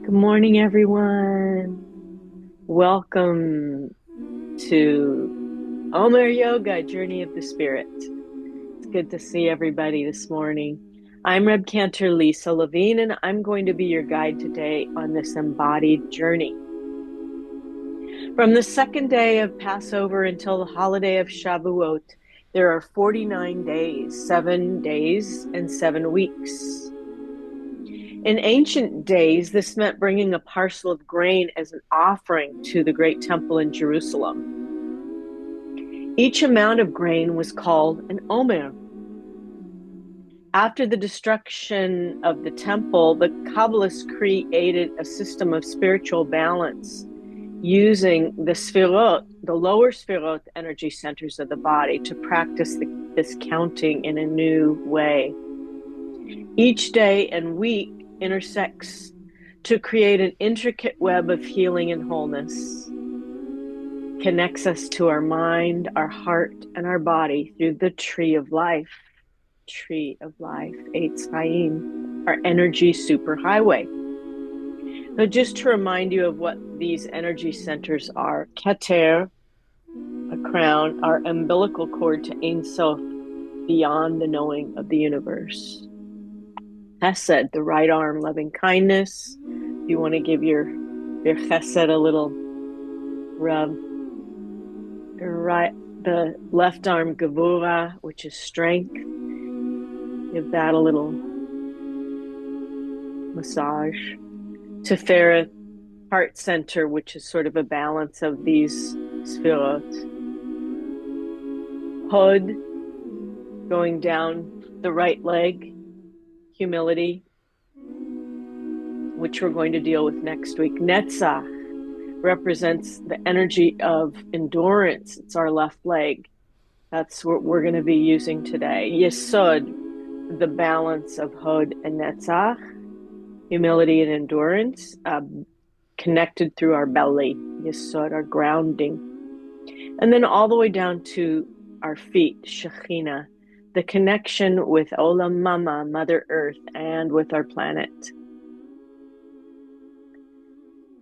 Good morning, everyone. Welcome to Omer Yoga, Journey of the Spirit. It's good to see everybody this morning. I'm Reb Cantor Lisa Levine, and I'm going to be your guide today on this embodied journey. From the second day of Passover until the holiday of Shavuot, there are 49 days, 7 days, and 7 weeks. In ancient days, this meant bringing a parcel of grain as an offering to the great temple in Jerusalem. Each amount of grain was called an Omer. After the destruction of the temple, the Kabbalists created a system of spiritual balance using the Sfirot, the lower Sfirot energy centers of the body, to practice this counting in a new way. Each day and week intersects to create an intricate web of healing and wholeness, connects us to our mind, our heart, and our body through the tree of life, Eitz Chaim, our energy superhighway. So just to remind you of what these energy centers are: Keter, a crown, our umbilical cord to Ein Sof, beyond the knowing of the universe. Chesed, the right arm, loving kindness. You want to give your chesed a little rub. The left arm, gevura, which is strength. Give that a little massage. Tiferet, heart center, which is sort of a balance of these sfirot. Hod, going down the right leg. Humility, which we're going to deal with next week. Netzach represents the energy of endurance. It's our left leg. That's what we're going to be using today. Yesod, the balance of Hod and Netzach, humility and endurance, connected through our belly. Yesod, our grounding. And then all the way down to our feet, Shekhinah, the connection with Olam Mama, Mother Earth, and with our planet.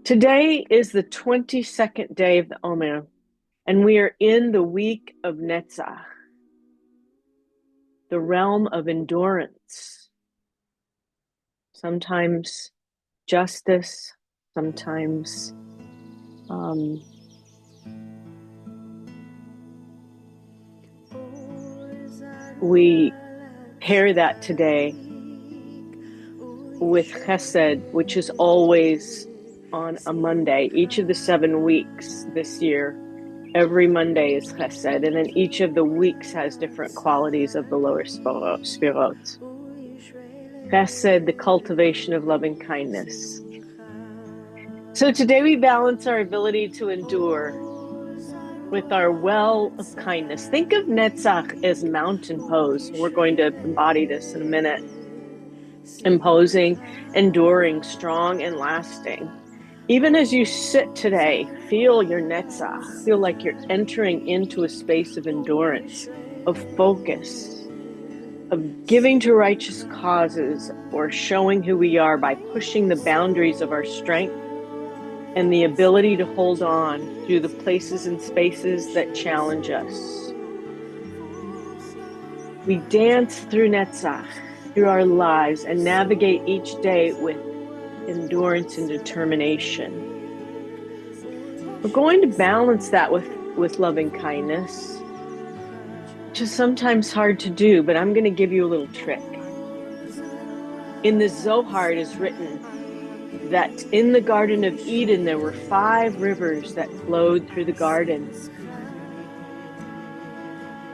Today is the 22nd day of the Omer, and we are in the week of Netzach, the realm of endurance. Sometimes justice, sometimes we pair that today with Chesed, which is always on a Monday. Each of the 7 weeks this year, every Monday is Chesed, and then each of the weeks has different qualities of the lower Sfirot. Chesed, the cultivation of loving kindness. So today we balance our ability to endure with our well of kindness. Think of Netzach as mountain pose. We're going to embody this in a minute. Imposing, enduring, strong, and lasting. Even as you sit today, feel your Netzach. Feel like you're entering into a space of endurance, of focus, of giving to righteous causes, or showing who we are by pushing the boundaries of our strength and the ability to hold on through the places and spaces that challenge us. We dance through Netzach, through our lives, and navigate each day with endurance and determination. We're going to balance that with loving kindness, which is sometimes hard to do, but I'm going to give you a little trick. In the Zohar, it is written that in the Garden of Eden, there were 5 rivers that flowed through the garden.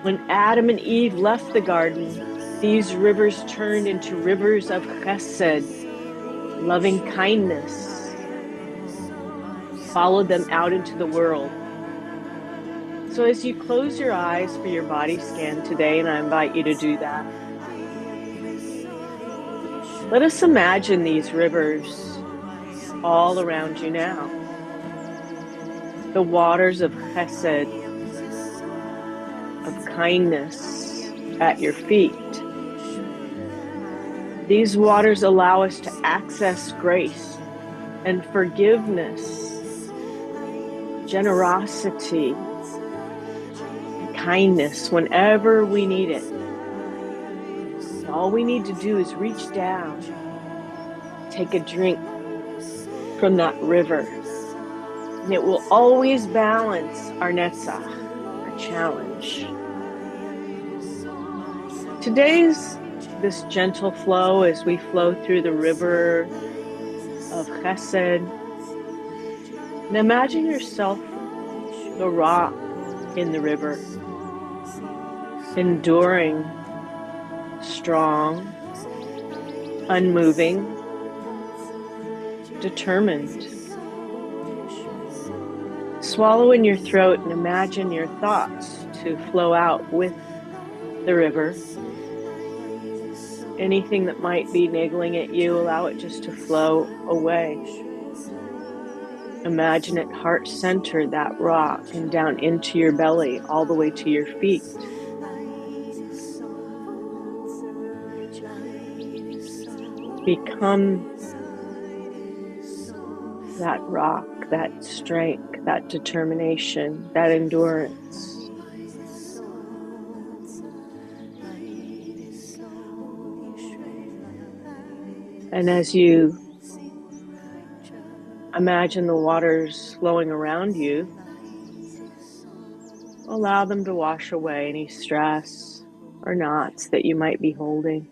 When Adam and Eve left the garden, these rivers turned into rivers of Chesed, loving kindness, followed them out into the world. So as you close your eyes for your body scan today, and I invite you to do that, let us imagine these rivers all around you now. The waters of Chesed, of kindness at your feet. These waters allow us to access grace and forgiveness, generosity, and kindness whenever we need it. And all we need to do is reach down, take a drink from that river, and it will always balance our Netzach, our challenge. Today's this gentle flow as we flow through the river of Chesed. And imagine yourself the rock in the river, enduring, strong, unmoving, determined. Swallow in your throat and imagine your thoughts to flow out with the river. Anything that might be niggling at you, allow it just to flow away. Imagine it heart center, that rock, and down into your belly, all the way to your feet. Become that rock, that strength, that determination, that endurance. And as you imagine the waters flowing around you, allow them to wash away any stress or knots that you might be holding.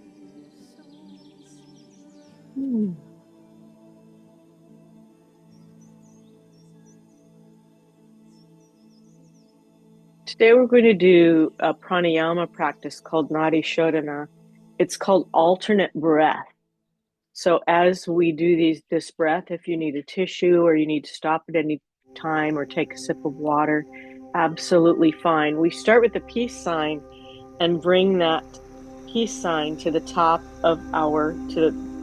Today we're going to do a pranayama practice called Nadi Shodhana. It's called alternate breath. So as we do this breath, if you need a tissue or you need to stop at any time or take a sip of water, absolutely fine. We start with the peace sign and bring that peace sign to the top of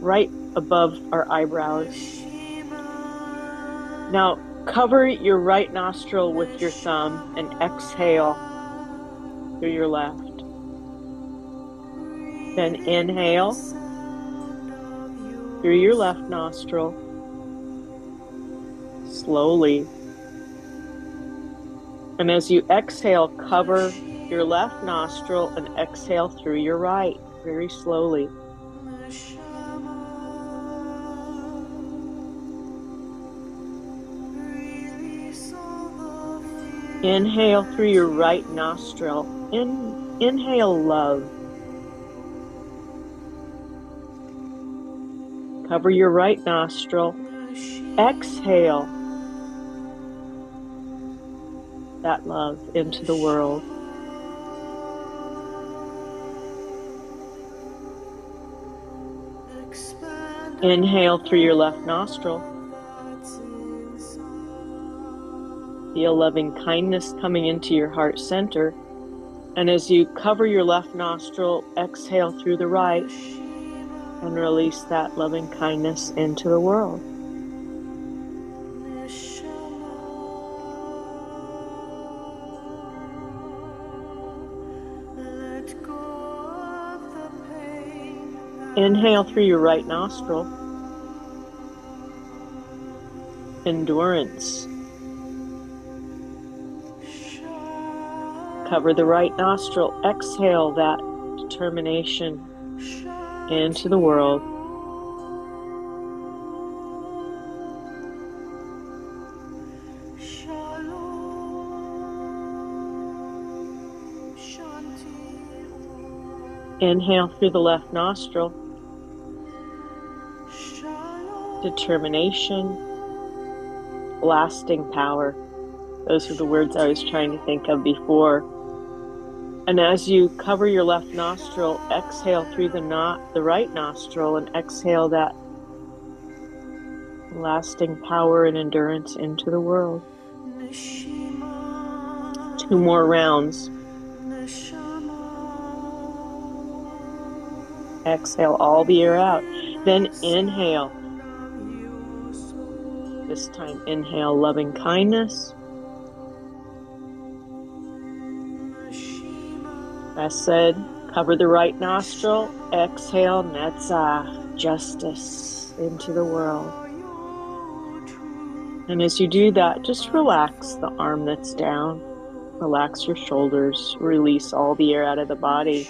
right above our eyebrows. Now cover your right nostril with your thumb and exhale through your left. Then inhale through your left nostril, slowly. And as you exhale, cover your left nostril and exhale through your right, very slowly. Inhale through your right nostril. Inhale love. Cover your right nostril. Exhale that love into the world. Inhale through your left nostril. Feel loving kindness coming into your heart center. And as you cover your left nostril, exhale through the right and release that loving kindness into the world. Inhale through your right nostril. Endurance. Cover the right nostril. Exhale that determination into the world. Inhale through the left nostril. Determination, lasting power. Those are the words I was trying to think of before. And as you cover your left nostril, exhale through the right nostril and exhale that lasting power and endurance into the world. 2 more rounds. Exhale all the air out. Then inhale. This time inhale loving kindness. Chesed, cover the right nostril. Exhale Netzach, justice into the world. And as you do that, just relax the arm that's down. Relax your shoulders. Release all the air out of the body.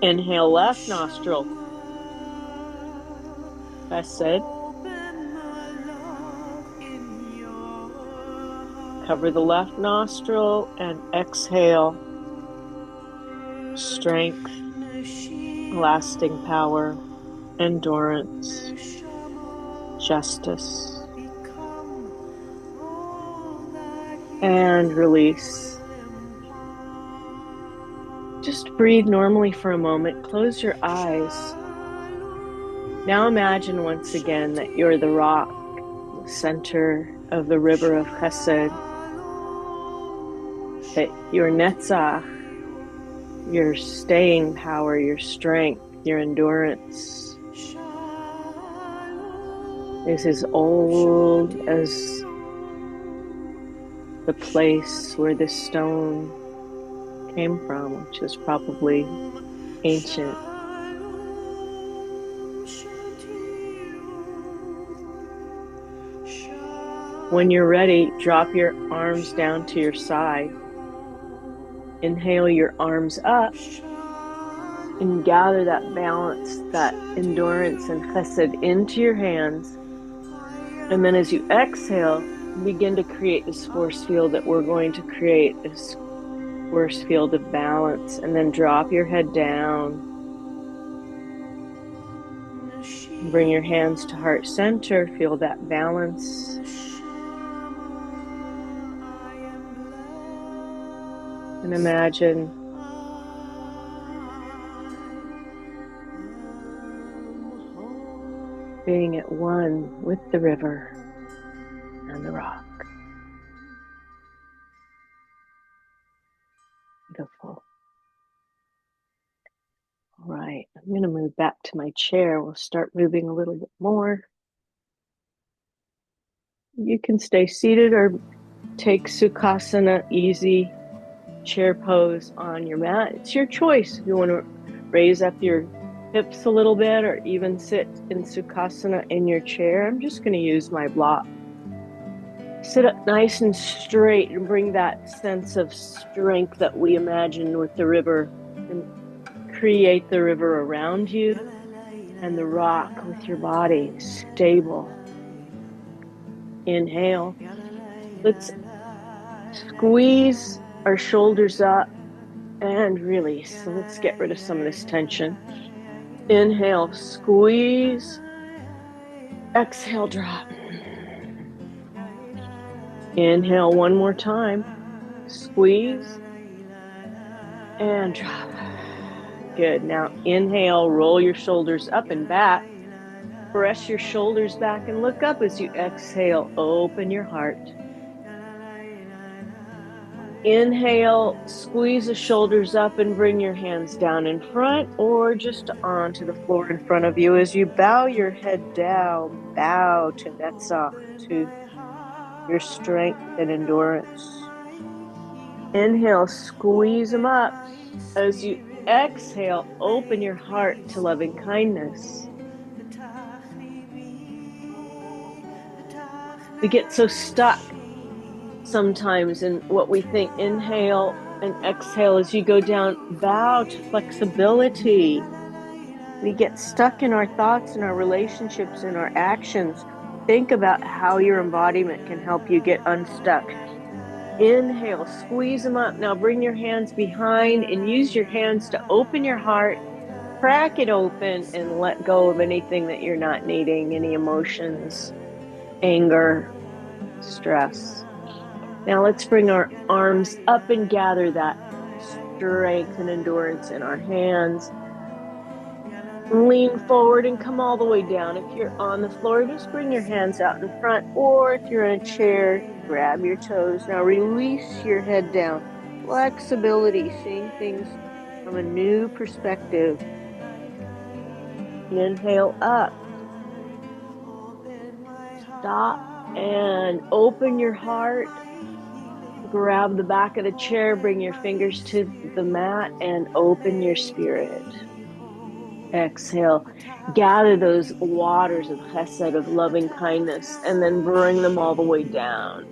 Inhale, left nostril. Chesed. Cover the left nostril and exhale. Strength, lasting power, endurance, justice. And release. Just breathe normally for a moment. Close your eyes. Now imagine once again that you're the rock, the center of the river of Chesed, that your Netzach, your staying power, your strength, your endurance is as old as the place where this stone came from, which is probably ancient. When you're ready, drop your arms down to your side. Inhale your arms up and gather that balance, that endurance and chesed into your hands. And then as you exhale, begin to create this force field that we're going to create, this force field of balance. And then drop your head down. Bring your hands to heart center. Feel that balance. And imagine being at one with the river and the rock. Beautiful. All right, I'm going to move back to my chair. We'll start moving a little bit more. You can stay seated or take Sukhasana, easy chair pose on your mat. It's your choice. If you want to raise up your hips a little bit or even sit in Sukhasana in your chair, I'm just going to use my block. Sit up nice and straight and bring that sense of strength that we imagine with the river, and create the river around you and the rock with your body stable. Inhale. Let's squeeze our shoulders up and release. So let's get rid of some of this tension. Inhale, squeeze. Exhale, drop. Inhale one more time. Squeeze and drop. Good. Now inhale, roll your shoulders up and back. Press your shoulders back and look up as you exhale. Open your heart. Inhale, squeeze the shoulders up and bring your hands down in front or just onto the floor in front of you. As you bow your head down, bow to Netzach, to your strength and endurance. Inhale, squeeze them up. As you exhale, open your heart to loving kindness. We get so stuck sometimes in what we think. Inhale and exhale as you go down, bow to flexibility. We get stuck in our thoughts and our relationships and our actions. Think about how your embodiment can help you get unstuck. Inhale, squeeze them up. Now bring your hands behind and use your hands to open your heart, crack it open, and let go of anything that you're not needing, any emotions, anger, stress. Now let's bring our arms up and gather that strength and endurance in our hands. Lean forward and come all the way down. If you're on the floor, just bring your hands out in front, or if you're in a chair, grab your toes. Now release your head down. Flexibility, seeing things from a new perspective. Inhale up. Stop and open your heart. Grab the back of the chair, bring your fingers to the mat and open your spirit. Exhale. Gather those waters of Chesed, of loving kindness, and then bring them all the way down,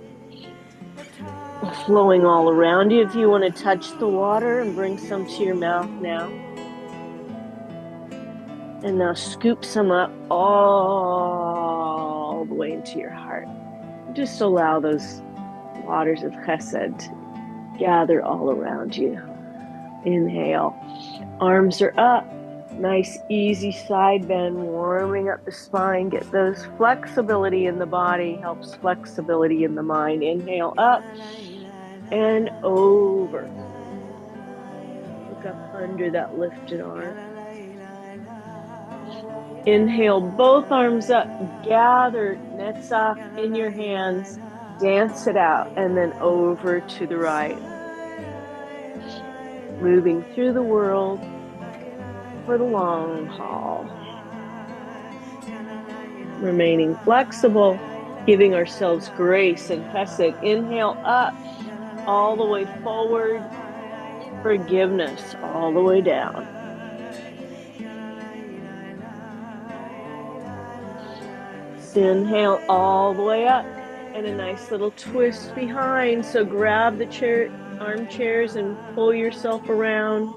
flowing all around you. If you want to touch the water and bring some to your mouth now. And now scoop some up all the way into your heart. Just allow those waters of Chesed to gather all around you. Inhale. Arms are up. Nice, easy side bend, warming up the spine. Get those flexibility in the body, helps flexibility in the mind. Inhale up and over. Look up under that lifted arm. Inhale, both arms up. Gather Netzach in your hands. Dance it out and then over to the right. Moving through the world for the long haul. Remaining flexible, giving ourselves grace and chesed. Inhale up, all the way forward. Forgiveness, all the way down. Inhale all the way up, and a nice little twist behind. So grab the armchairs and pull yourself around.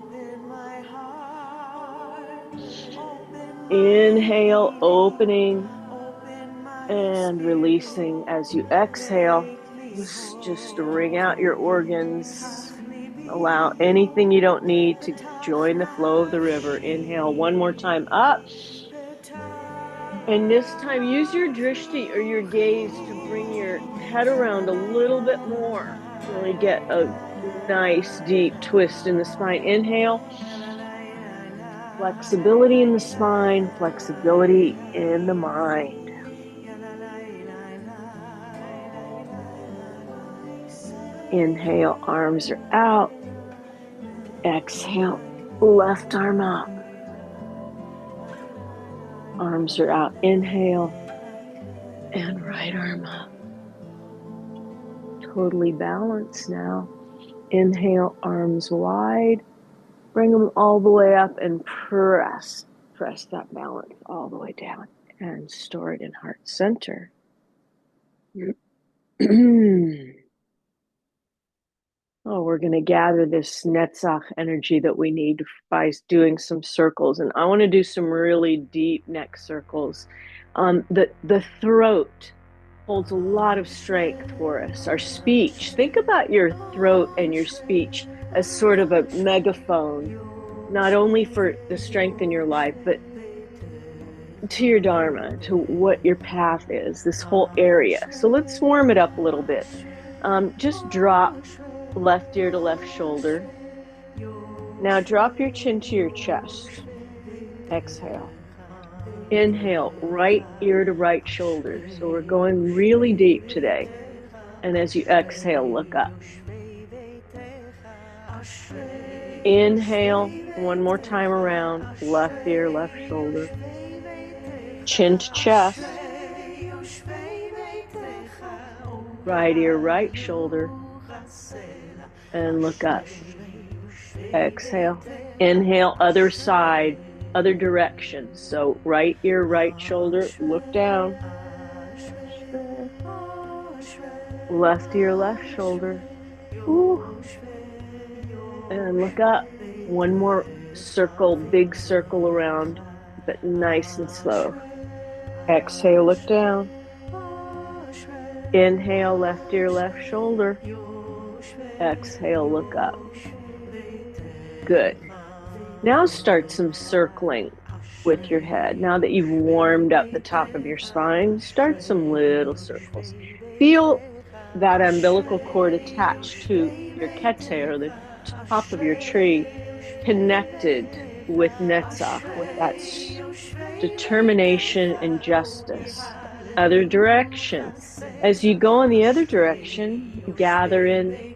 Inhale, opening and releasing as you exhale. Just wring out your organs. Allow anything you don't need to join the flow of the river. Inhale one more time up. And this time use your drishti or your gaze to bring your head around a little bit more. Really get a nice deep twist in the spine. Inhale. Flexibility in the spine, flexibility in the mind. Inhale, arms are out. Exhale, left arm up. Arms are out. Inhale, and right arm up. Totally balanced now. Inhale, arms wide. Bring them all the way up and press that balance all the way down and store it in heart center. Oh, we're going to gather this Netzach energy that we need by doing some circles. And I want to do some really deep neck circles. The throat holds a lot of strength for us. Our speech, think about your throat and your speech as sort of a megaphone, not only for the strength in your life, but to your dharma, to what your path is, this whole area. So let's warm it up a little bit. Just drop left ear to left shoulder. Now drop your chin to your chest. Exhale. Inhale, right ear to right shoulder. So we're going really deep today. And as you exhale, look up. Inhale, one more time around, left ear, left shoulder. Chin to chest. Right ear, right shoulder. And look up. Exhale. Inhale, other side, other direction. So right ear, right shoulder, look down. Left ear, left shoulder. Ooh. And look up. One more circle, big circle around, but nice and slow. Exhale, look down. Inhale, left ear, left shoulder. Exhale, look up. Good. Now start some circling with your head. Now that you've warmed up the top of your spine, start some little circles. Feel that umbilical cord attached to your kete, or the top of your tree, connected with Netzach, with that determination and justice. Other direction. As you go in the other direction, gather in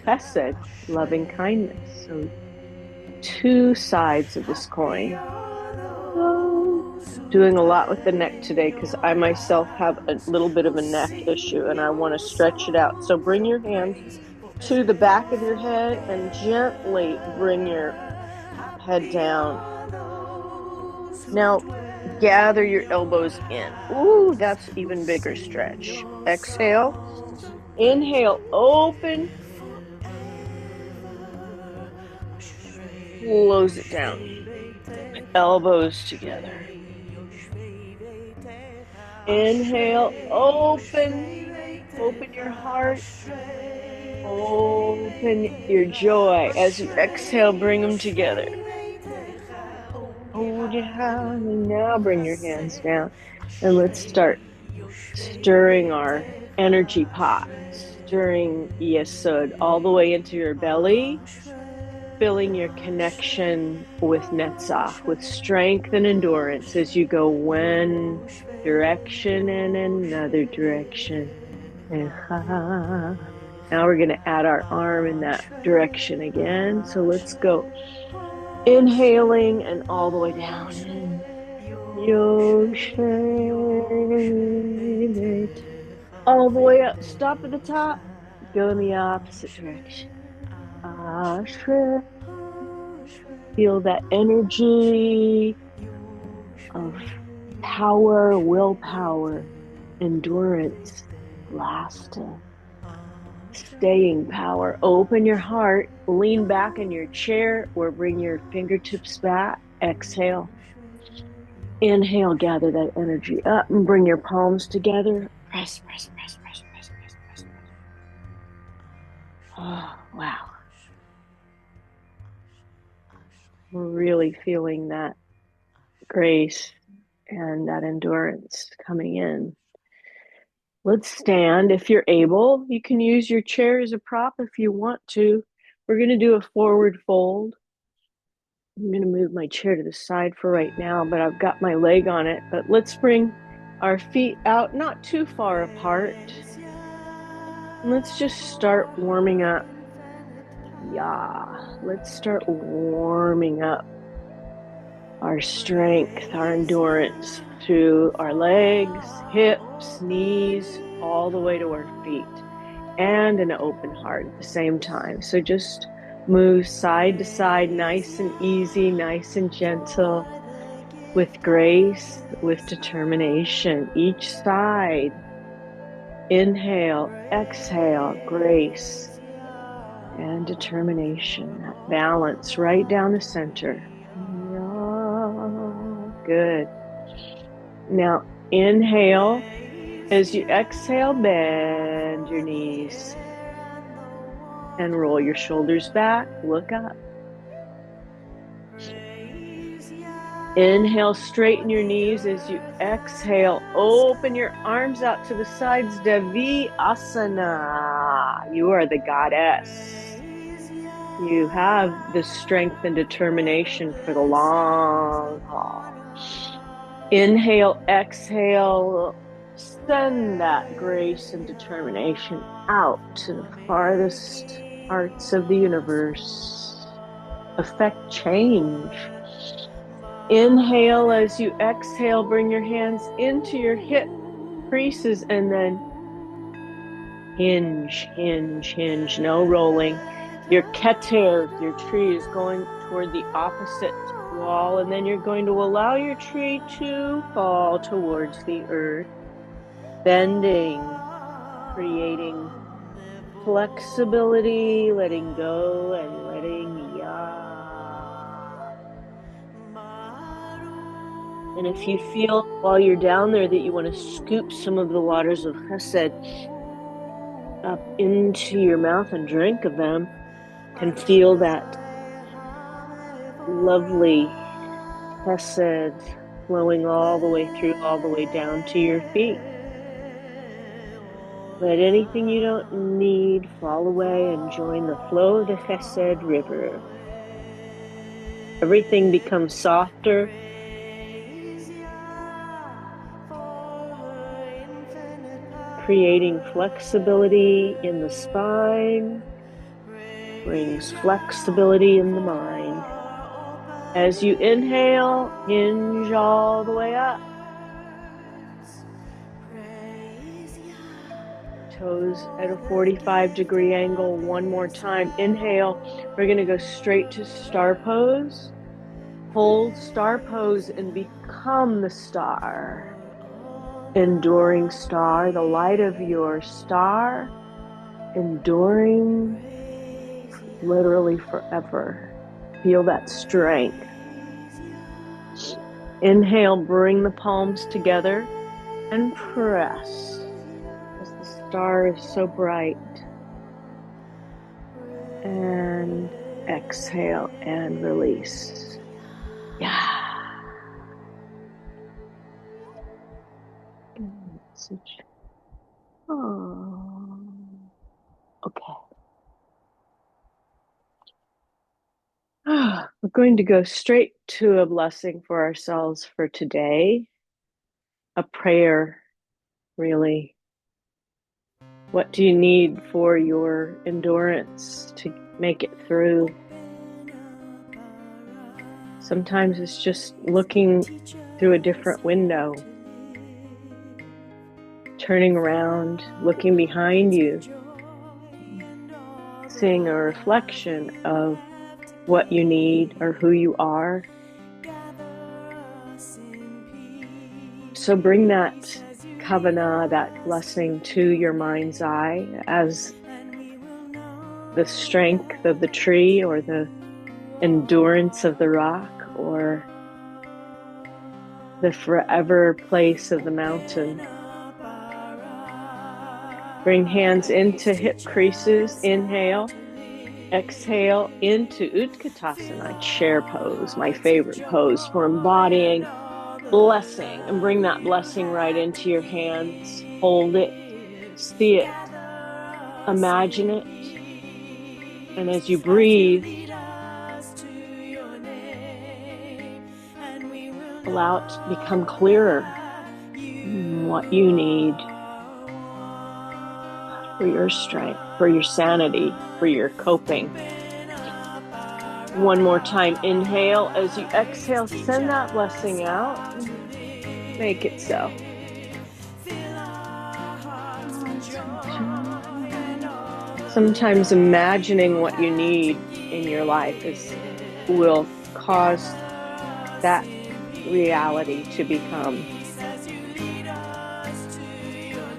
Chesed, loving kindness. So two sides of this coin. Doing a lot with the neck today because I myself have a little bit of a neck issue and I want to stretch it out. So bring your hands to the back of your head and gently bring your head down. Now, gather your elbows in. Ooh, that's even bigger stretch. Exhale. Inhale, open. Close it down. Elbows together. Inhale, open. Open your heart. Open your joy. As you exhale, bring them together. Hold your hand and now bring your hands down. And let's start stirring our energy pot, stirring Yesod all the way into your belly, filling your connection with Netzach, with strength and endurance as you go one direction and another direction. Now we're going to add our arm in that direction again. So let's go inhaling and all the way down in. Yoshevit. All the way up. Stop at the top. Go in the opposite direction. Ashre. Feel that energy of power, willpower, endurance, lasting, staying power. Open your heart. Lean back in your chair or bring your fingertips back. Exhale. Inhale, gather that energy up and bring your palms together. Press, press, press, press, press, press, press, press. Oh, wow. We're really feeling that grace and that endurance coming in. Let's stand if you're able. You can use your chair as a prop if you want to. We're going to do a forward fold. I'm going to move my chair to the side for right now, but I've got my leg on it. But let's bring our feet out, not too far apart. And let's just start warming up. Yeah, let's start warming up our strength, our endurance through our legs, hips, knees, all the way to our feet, and an open heart at the same time. So just move side to side, nice and easy, nice and gentle, with grace, with determination. Each side. Inhale, exhale, grace and determination. That balance right down the center. Good. Now inhale. As you exhale, bend your knees and roll your shoulders back. Look up. Inhale, straighten your knees. As you exhale, open your arms out to the sides. Devi Asana. You are the goddess. You have the strength and determination for the long haul. Inhale, exhale. Send that grace and determination out to the farthest parts of the universe. Affect change. Inhale as you exhale, bring your hands into your hip creases and then hinge, hinge, hinge. No rolling. Your keter, your tree, is going toward the opposite wall, and then you're going to allow your tree to fall towards the earth, bending, creating flexibility, letting go and letting And if you feel while you're down there that you want to scoop some of the waters of Chesed up into your mouth and drink of them, can feel that lovely Chesed flowing all the way through, all the way down to your feet. Let anything you don't need fall away and join the flow of the Chesed river. Everything becomes softer. Creating flexibility in the spine brings flexibility in the mind. As you inhale, hinge all the way up. Toes at a 45-degree angle. One more time. Inhale. We're going to go straight to star pose. Hold star pose and become the star. Enduring star, the light of your star, enduring literally forever. Feel that strength. Inhale, bring the palms together and press as the star is so bright. And exhale and release. Yeah. Oh. Okay. We're going to go straight to a blessing for ourselves for today. A prayer, really. What do you need for your endurance to make it through? Sometimes it's just looking through a different window, turning around, looking behind you, seeing a reflection of what you need or who you are. So bring that kavanah, that blessing, to your mind's eye as the strength of the tree or the endurance of the rock or the forever place of the mountain. Bring hands into hip creases. Inhale. Exhale into Utkatasana, chair pose, my favorite pose for embodying blessing. And bring that blessing right into your hands. Hold it. See it. Imagine it. And as you breathe, allow it to become clearer what you need for your strength, for your sanity, for your coping. One more time, inhale. As you exhale, send that blessing out. Make it so. Sometimes imagining what you need in your life will cause that reality to become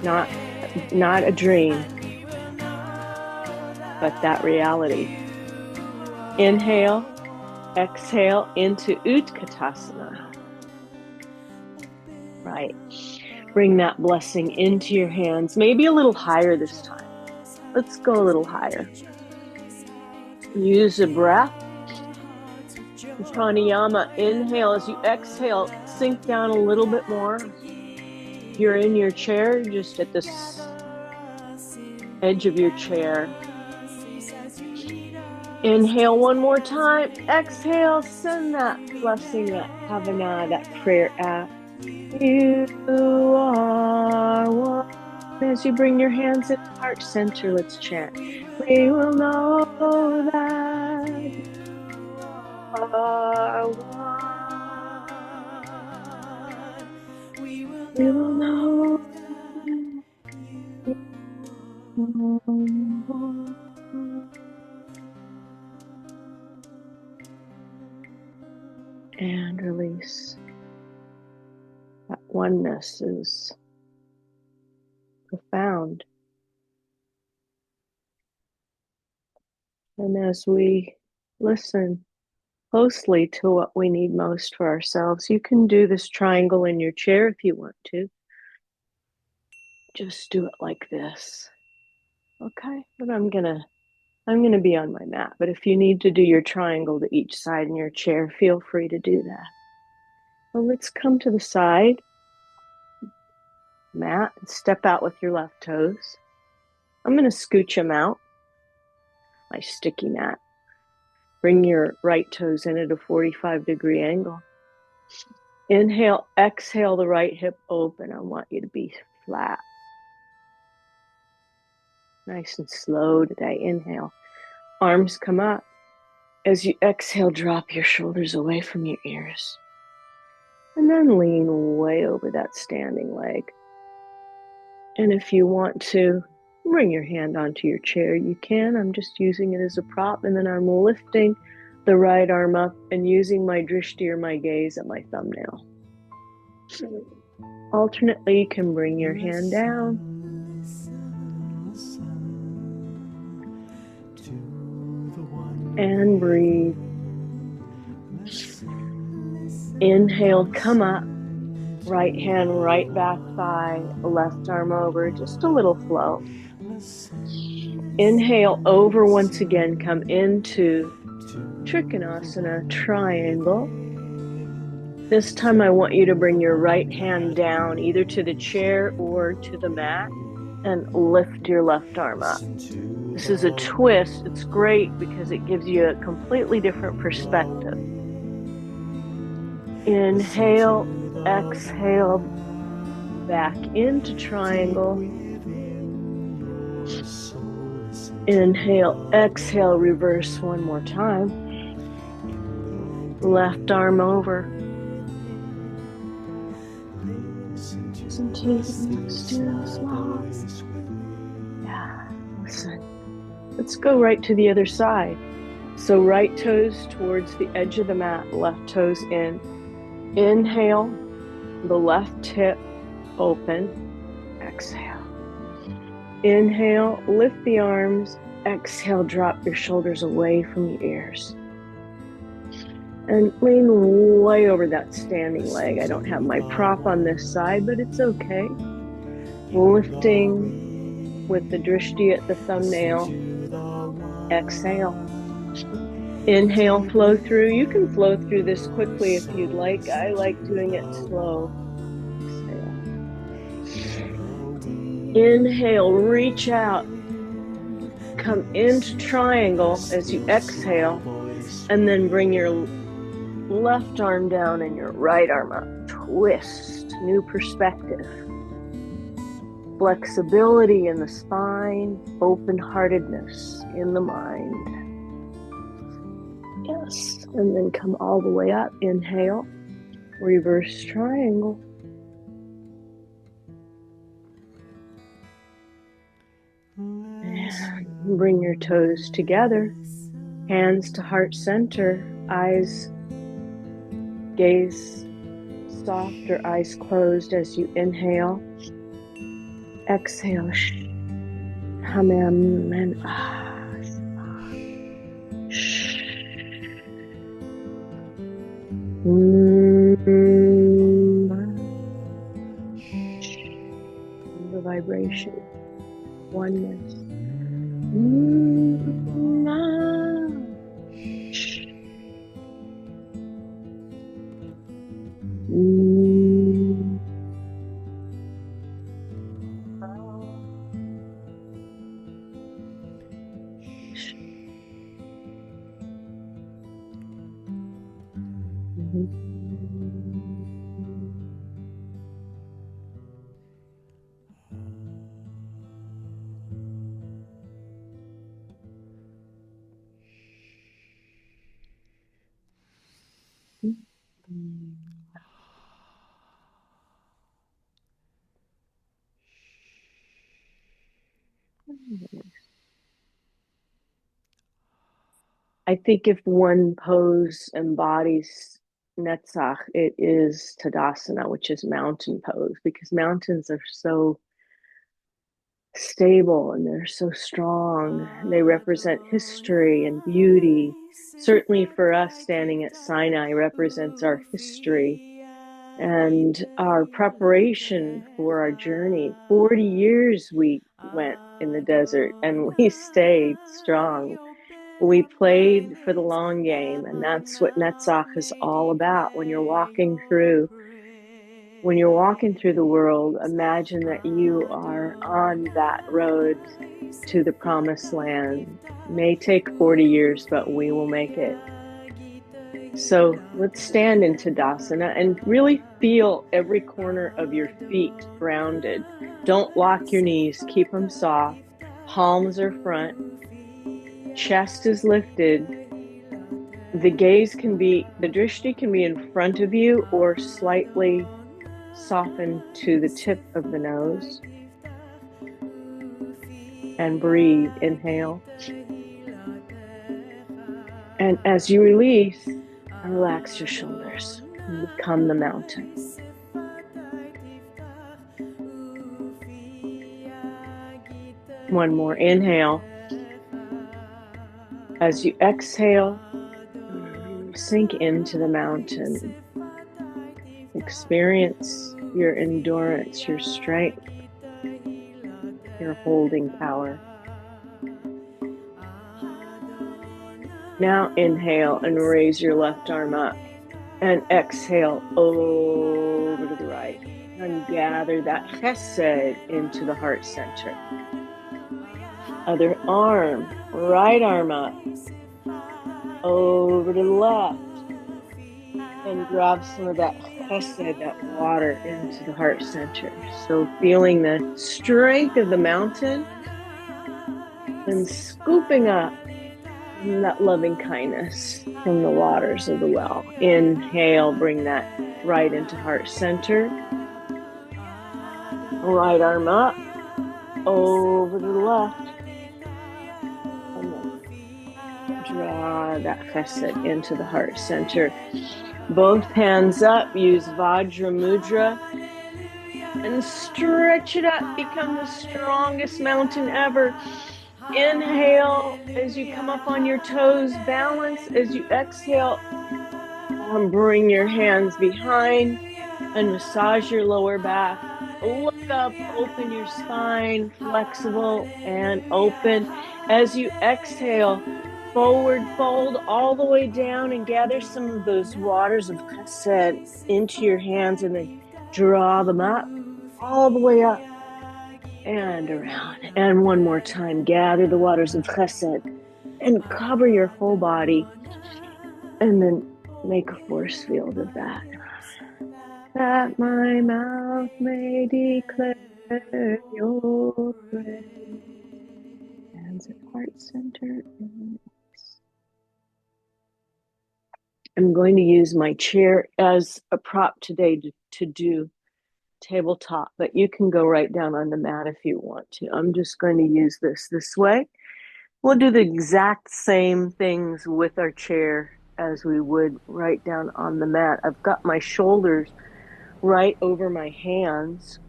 not a dream, but that reality. Inhale, exhale into Utkatasana. Right. Bring that blessing into your hands, maybe a little higher this time. Let's go a little higher. Use the breath. Pranayama, inhale. As you exhale, sink down a little bit more. You're in your chair, just at the edge of your chair. Inhale one more time. Exhale, send that blessing, that kavanah, that prayer out. You are one. As you bring your hands in heart center, let's chant. We will know that you are one. We will know that you are one. And release. That oneness is profound. And as we listen closely to what we need most for ourselves, you can do this triangle in your chair if you want to. Just do it like this. Okay? But I'm gonna be on my mat. But if you need to do your triangle to each side in your chair, feel free to do that. Well, let's come to the side mat and step out with your left toes. I'm going to scooch them out, my sticky mat. Bring your right toes in at a 45-degree angle. Inhale, exhale the right hip open. I want you to be flat. Nice and slow today. Inhale. Arms come up. As you exhale, drop your shoulders away from your ears. And then lean way over that standing leg. And if you want to bring your hand onto your chair, you can. I'm just using it as a prop. And then I'm lifting the right arm up and using my drishti or my gaze at my thumbnail. Alternately, you can bring your hand down and breathe. Inhale, come up. Right hand, right back thigh, left arm over, just a little flow. Inhale over once again, come into Trikonasana, triangle. This time I want you to bring your right hand down, either to the chair or to the mat, and lift your left arm up. This is a twist. It's great because it gives you a completely different perspective. Inhale, exhale, back into triangle. Inhale, exhale, reverse one more time. Left arm over. Listen to the next two small. Yeah, listen. Let's go right to the other side. So right toes towards the edge of the mat, left toes in. Inhale, the left hip open. Exhale. Inhale, lift the arms. Exhale, drop your shoulders away from your ears. And lean way over that standing leg. I don't have my prop on this side, but it's okay. Lifting with the drishti at the thumbnail. Exhale. Inhale, flow through. You can flow through this quickly if you'd like. I like doing it slow. Exhale. Inhale, reach out. Come into triangle as you exhale, and then bring your left arm down and your right arm up. Twist, new perspective. Flexibility in the spine, open-heartedness in the mind. Yes, and then come all the way up. Inhale, reverse triangle. And bring your toes together, hands to heart center, eyes, gaze soft or eyes closed as you inhale. Exhale. Hamam and the vibration, oneness. I think if one pose embodies Netzach, it is Tadasana, which is mountain pose, because mountains are so stable and they're so strong. They represent history and beauty. Certainly for us, standing at Sinai represents our history and our preparation for our journey. 40 years we went in the desert and we stayed strong. We played for the long game, and that's what Netzach is all about. When you're walking through the world, imagine that you are on that road to the promised land. It may take 40 years, but we will make it. So let's stand in Tadasana and really feel every corner of your feet grounded. Don't lock your knees, keep them soft. Palms are front. Chest is lifted. The drishti can be in front of you or slightly softened to the tip of the nose. And breathe. Inhale. And as you release, relax your shoulders and become the mountain. One more inhale. As you exhale, sink into the mountain. Experience your endurance, your strength, your holding power. Now inhale and raise your left arm up, and exhale over to the right, and gather that chesed into the heart center. Other arm, right arm up, over to the left, and grab some of that chesed, that water, into the heart center. So feeling the strength of the mountain and scooping up that loving kindness from the waters of the well. Inhale, bring that right into heart center. Right arm up, over to the left. And then draw that chesed into the heart center. Both hands up, use Vajra Mudra, and stretch it up, become the strongest mountain ever. Inhale as you come up on your toes, balance. As you exhale, bring your hands behind and massage your lower back. Look up, open your spine, flexible and open. As you exhale, forward fold all the way down and gather some of those waters of chesed into your hands, and then draw them up, all the way up and around. And one more time, gather the waters of chesed and cover your whole body, and then make a force field of that. That my mouth may declare your praise. Hands at heart center. I'm going to use my chair as a prop today to do tabletop, but you can go right down on the mat if you want to. I'm just going to use this way. We'll do the exact same things with our chair as we would right down on the mat. I've got my shoulders right over my hands.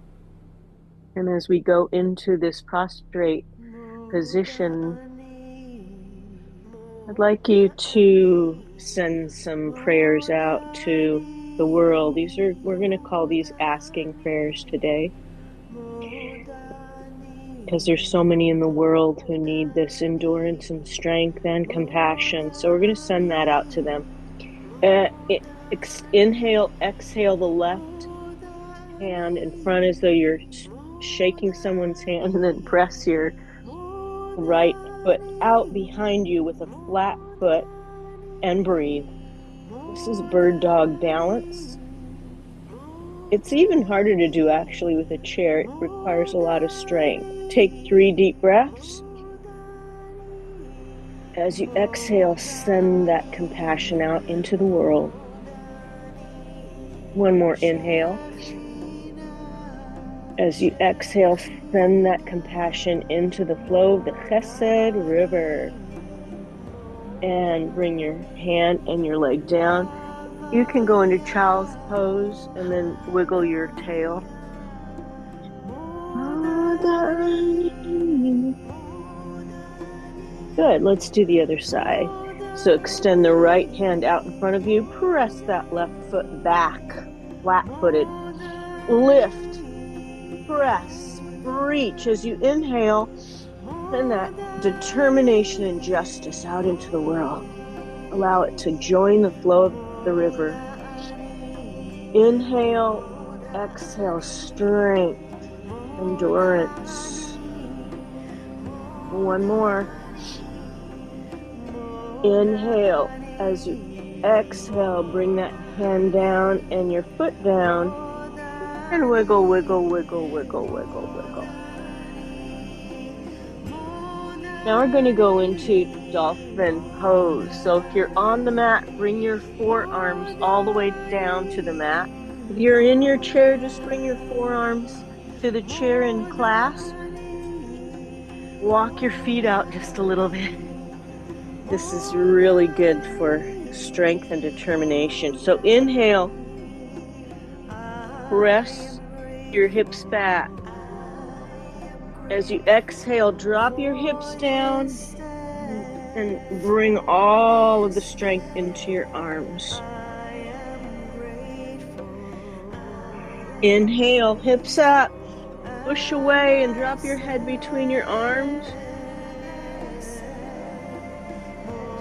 And as we go into this prostrate position, I'd like you to send some prayers out to the world. We're going to call these asking prayers today, because there's so many in the world who need this endurance and strength and compassion. So we're going to send that out to them. Inhale, exhale the left hand in front as though you're shaking someone's hand, and then press your right foot out behind you with a flat foot and breathe. This is bird dog balance. It's even harder to do actually with a chair. It requires a lot of strength. Take 3 deep breaths. As you exhale, send that compassion out into the world. One more inhale. As you exhale, send that compassion into the flow of the Chesed river. And bring your hand and your leg down. You can go into child's pose and then wiggle your tail. Good, let's do the other side. So extend the right hand out in front of you. Press that left foot back, flat-footed. Lift, press, reach. As you inhale, send that determination and justice out into the world. Allow it to join the flow of the river. Inhale, exhale, strength, endurance. One more. Inhale. As you exhale, bring that hand down and your foot down, and wiggle, wiggle, wiggle, wiggle, wiggle, wiggle. Now we're going to go into dolphin pose. So if you're on the mat, bring your forearms all the way down to the mat. If you're in your chair, just bring your forearms to the chair and clasp. Walk your feet out just a little bit. This is really good for strength and determination. So inhale, press your hips back. As you exhale, drop your hips down and bring all of the strength into your arms. Inhale, hips up, push away and drop your head between your arms.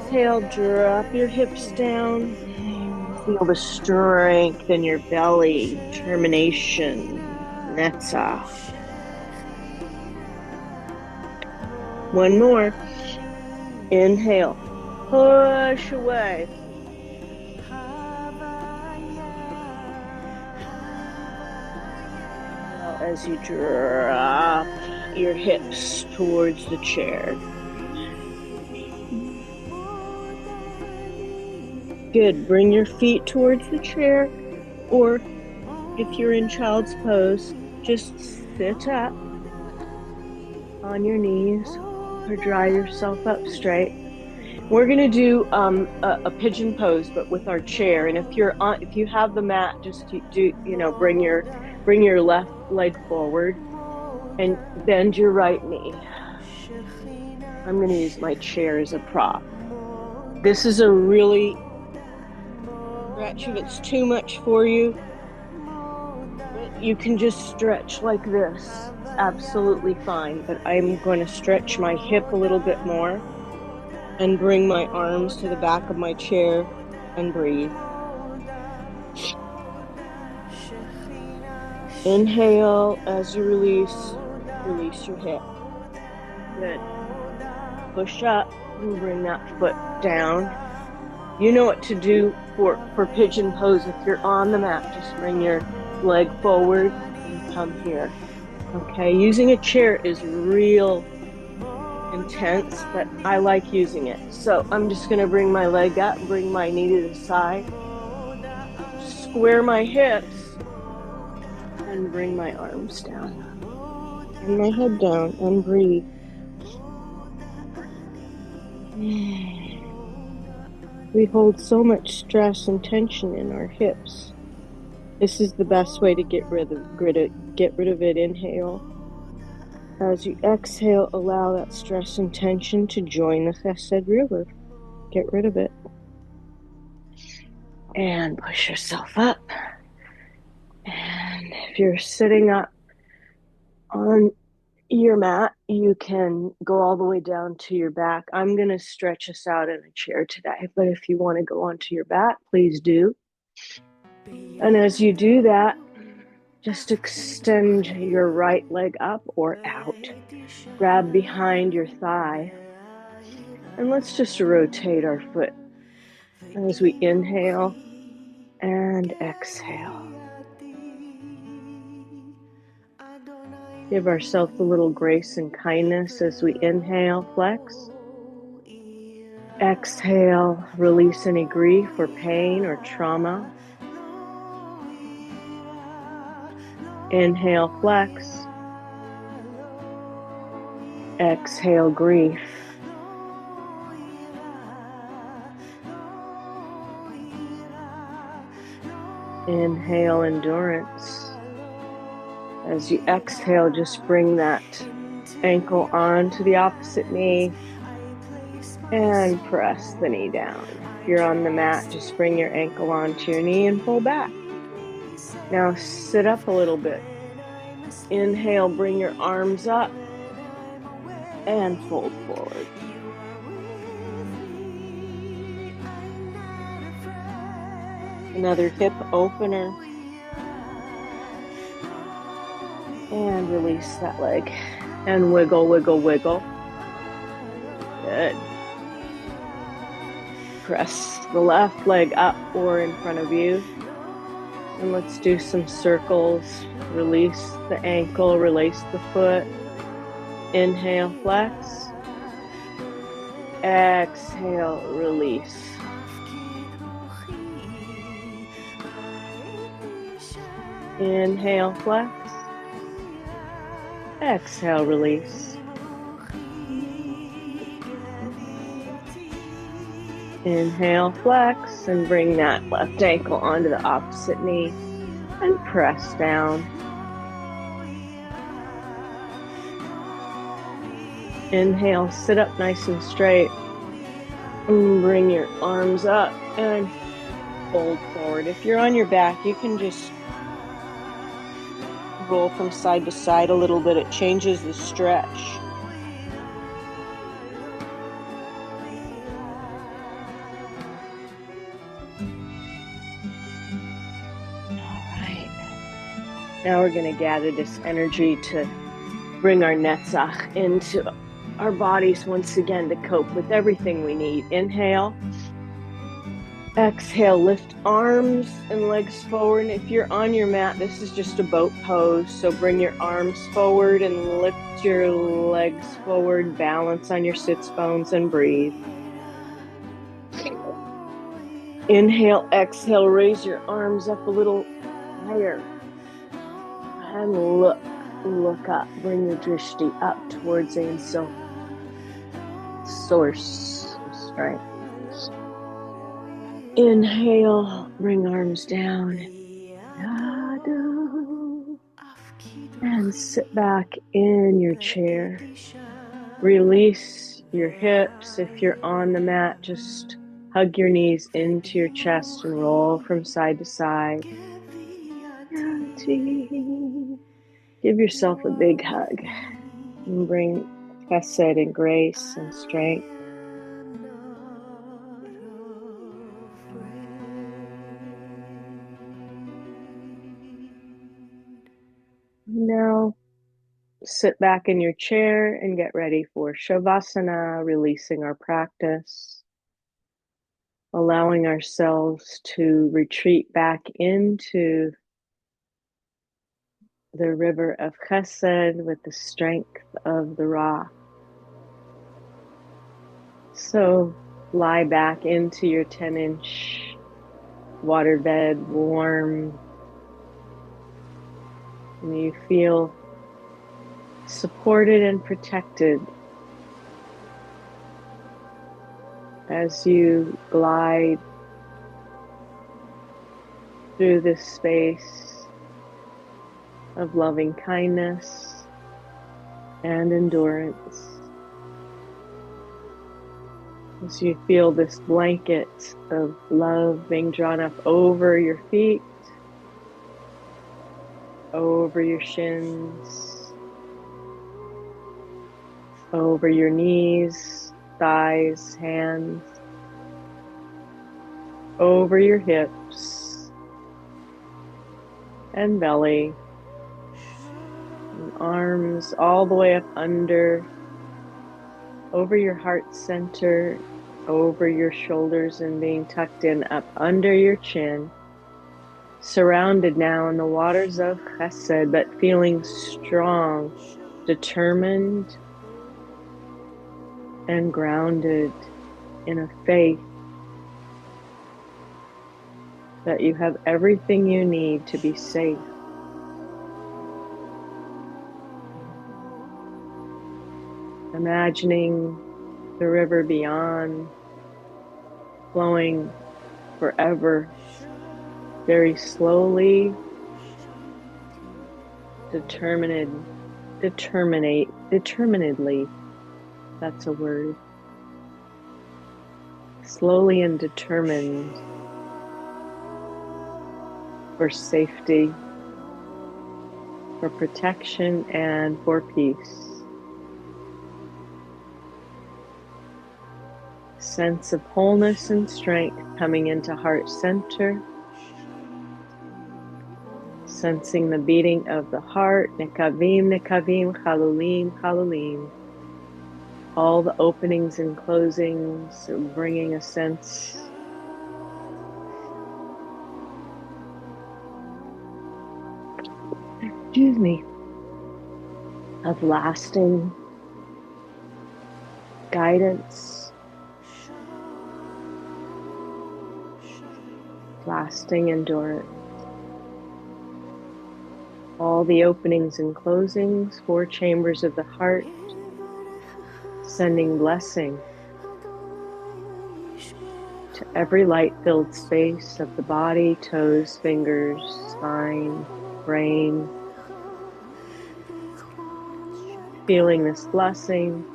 Exhale, drop your hips down. Feel the strength in your belly, determination, Netzach. One more. Inhale, push away. As you drop your hips towards the chair. Good. Bring your feet towards the chair, or if you're in child's pose, just sit up on your knees or draw yourself up straight. We're going to do a pigeon pose, but with our chair. And if you have the mat, just bring your left leg forward and bend your right knee. I'm going to use my chair as a prop. This is a really stretch. If it's too much for you, you can just stretch like this. It's absolutely fine. But I'm going to stretch my hip a little bit more and bring my arms to the back of my chair and breathe. Inhale as you release your hip. Good. Push up and bring that foot down. You know what to do for pigeon pose. If you're on the mat, just bring your leg forward and come here. Okay, using a chair is real intense, but I like using it. So I'm just going to bring my leg up, bring my knee to the side, square my hips, and bring my arms down. Bring my head down and breathe. We hold so much stress and tension in our hips. This is the best way to get rid of it. Inhale. As you exhale, allow that stress and tension to join the Chesed river. Get rid of it. And push yourself up. And if you're sitting up on your mat, you can go all the way down to your back. I'm going to stretch us out in a chair today, but if you want to go onto your back, please do. And as you do that, just extend your right leg up or out. Grab behind your thigh. And let's just rotate our foot as we inhale and exhale. Give ourselves a little grace and kindness as we inhale, flex. Exhale, release any grief or pain or trauma. Inhale, flex. Exhale, grief. Inhale, endurance. As you exhale, just bring that ankle onto the opposite knee and press the knee down. If you're on the mat, just bring your ankle onto your knee and pull back. Now sit up a little bit. Inhale, bring your arms up and fold forward. Another hip opener. And release that leg. And wiggle, wiggle, wiggle. Good. Press the left leg up or in front of you. And let's do some circles. Release the ankle, release the foot. Inhale, flex. Exhale, release. Inhale, flex. Exhale, release. Inhale, flex, and bring that left ankle onto the opposite knee and press down. Inhale, sit up nice and straight. And bring your arms up and fold forward. If you're on your back, you can just roll from side to side a little bit. It changes the stretch. Now we're going to gather this energy to bring our Netzach into our bodies once again to cope with everything we need. Inhale. Exhale, lift arms and legs forward. And if you're on your mat, this is just a boat pose. So bring your arms forward and lift your legs forward. Balance on your sits bones and breathe. Inhale, exhale, raise your arms up a little higher. And look up. Bring your drishti up towards Ein Sof, source of strength. Inhale, bring arms down. And sit back in your chair. Release your hips. If you're on the mat, just hug your knees into your chest and roll from side to side. Give yourself a big hug and bring Chesed and grace and strength. Now sit back in your chair and get ready for Shavasana, releasing our practice, allowing ourselves to retreat back into the river of Chesed with the strength of the Ra. So lie back into your 10-inch waterbed, warm, and you feel supported and protected as you glide through this space of loving kindness and endurance. As you feel this blanket of love being drawn up over your feet, over your shins, over your knees, thighs, hands, over your hips and belly, and arms all the way up under, over your heart center, over your shoulders and being tucked in up under your chin. Surrounded now in the waters of Chesed, but feeling strong, determined, and grounded in a faith that you have everything you need to be safe. Imagining the river beyond flowing forever, very slowly, determinedly, that's a word, slowly and determined for safety, for protection, and for peace. Sense of wholeness and strength coming into heart center. Sensing the beating of the heart, nekavim, nekavim, chalulim, chalulim. All the openings and closings, bringing a sense of lasting guidance, lasting endurance. All the openings and closings, 4 chambers of the heart, sending blessing to every light-filled space of the body, toes, fingers, spine, brain, feeling this blessing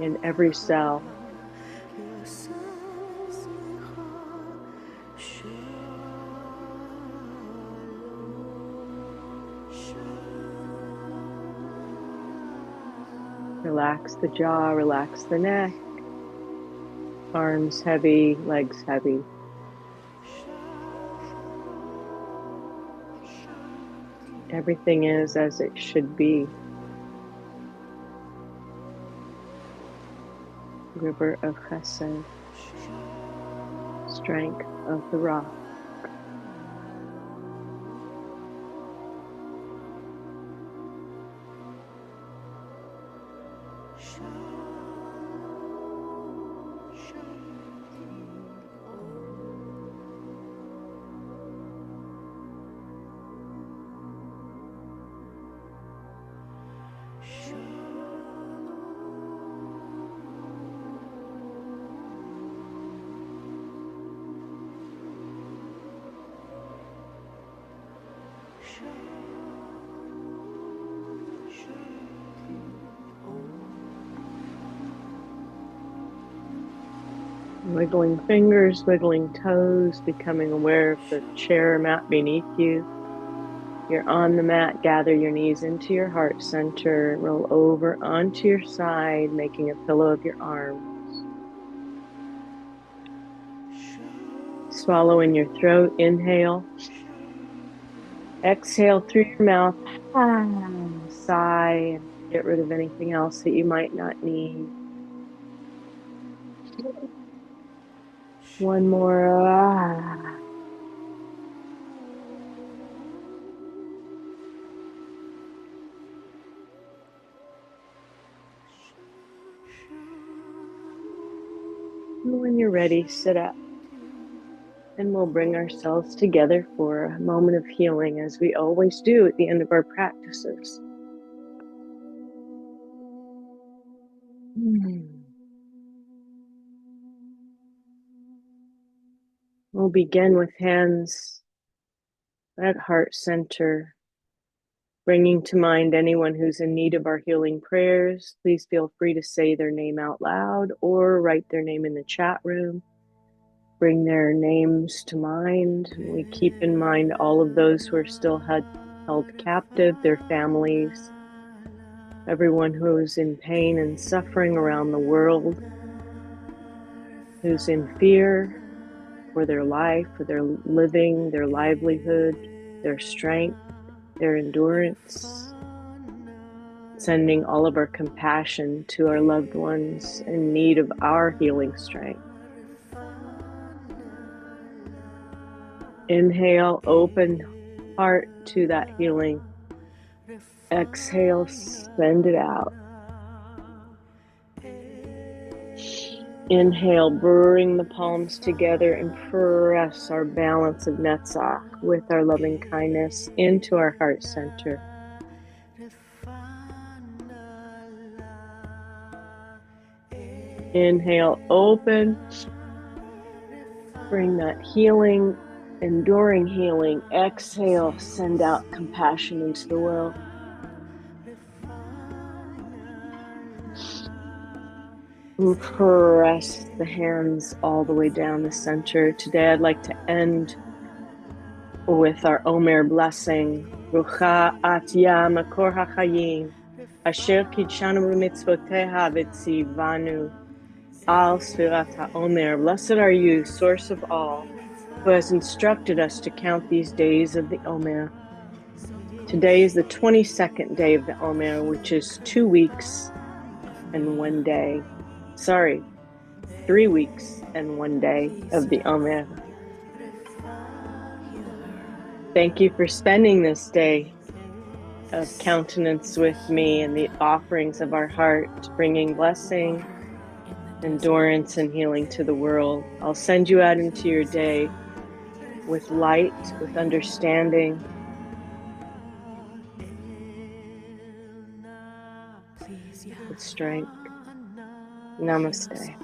in every cell. Relax the jaw, relax the neck, arms heavy, legs heavy. Everything is as it should be. River of Chesed, strength of the rock. Wiggling fingers, wiggling toes, becoming aware of the chair mat beneath you. You're on the mat, gather your knees into your heart center, roll over onto your side, making a pillow of your arms. Swallow in your throat, inhale. Exhale through your mouth, sigh, and get rid of anything else that you might not need. One more. And when you're ready, sit up. And we'll bring ourselves together for a moment of healing, as we always do at the end of our practices. We'll begin with hands at heart center, bringing to mind anyone who's in need of our healing prayers. Please feel free to say their name out loud or write their name in the chat room. Bring their names to mind. We keep in mind all of those who are still held captive, their families, everyone who's in pain and suffering around the world, who's in fear for their life, for their living, their livelihood, their strength, their endurance. Sending all of our compassion to our loved ones in need of our healing strength. Inhale, open heart to that healing. Exhale, send it out. Inhale, bring the palms together and press our balance of Netzach with our loving kindness into our heart center. Inhale, open. Bring that healing, enduring healing. Exhale, send out compassion into the world. And press the hands all the way down the center. Today I'd like to end with our Omer blessing. Rucha atya makor hachayim, asher kidshanu b'mitzvoteha v'tzivanu al sfirat ha'omer. Blessed are you, source of all, who has instructed us to count these days of the Omer. Today is the 22nd day of the Omer, which is 2 weeks and 1 day. 3 weeks and 1 day of the Omer. Thank you for spending this day of countenance with me and the offerings of our heart, bringing blessing, endurance, and healing to the world. I'll send you out into your day with light, with understanding, with strength. Namaste.